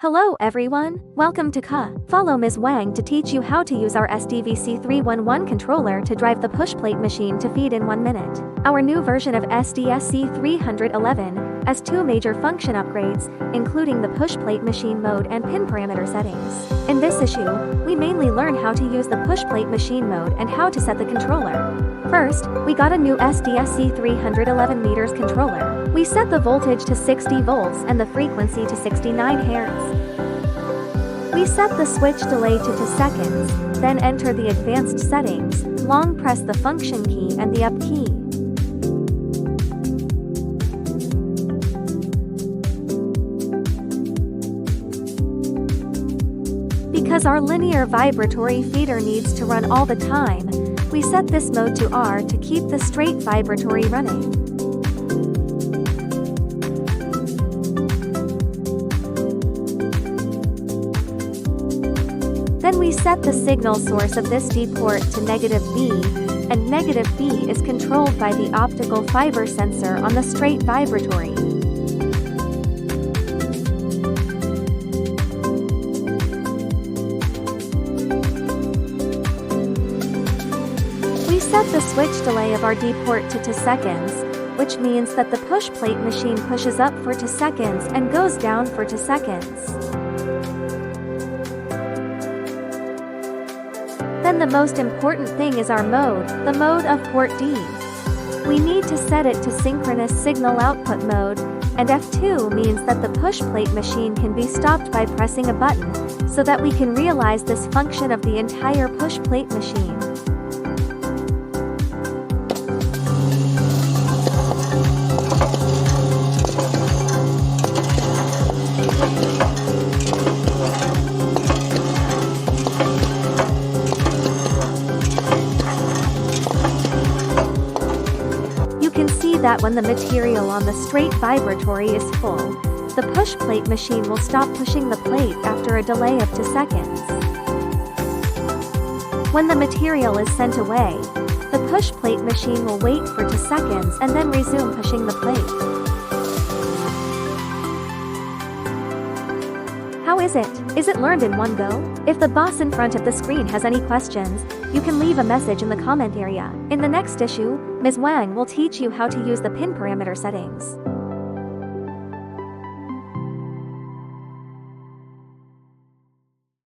Hello everyone, welcome to CUH. Follow Ms. Wang to teach you how to use our SDVC 311 controller to drive the push plate machine to feed in 1 minute. Our new version of SDVC 311 has 2 major function upgrades, including the push plate machine mode and pin parameter settings. In this issue, we mainly learn how to use the push plate machine mode and how to set the controller. First, we got a new SDVC 311 meters controller. We set the voltage to 60 volts and the frequency to 69 Hz. We set the switch delay to 2 seconds, then enter the advanced settings, long press the function key and the up key. Because our linear vibratory feeder needs to run all the time, we set this mode to R to keep the straight vibratory running. Then we set the signal source of this D port to -B, and -B is controlled by the optical fiber sensor on the straight vibratory. We set the switch delay of our D port to 2 seconds, which means that the push plate machine pushes up for 2 seconds and goes down for 2 seconds. Then the most important thing is our mode, the mode of port D. We need to set it to synchronous signal output mode, and F2 means that the push plate machine can be stopped by pressing a button, so that we can realize this function of the entire push plate machine. That when the material on the straight vibratory is full, the push plate machine will stop pushing the plate after a delay of 2 seconds. When the material is sent away, the push plate machine will wait for 2 seconds and then resume pushing the plate. How is it? Is it learned in one go? If the boss in front of the screen has any questions, you can leave a message in the comment area. In the next issue, Ms. Wang will teach you how to use the pin parameter settings.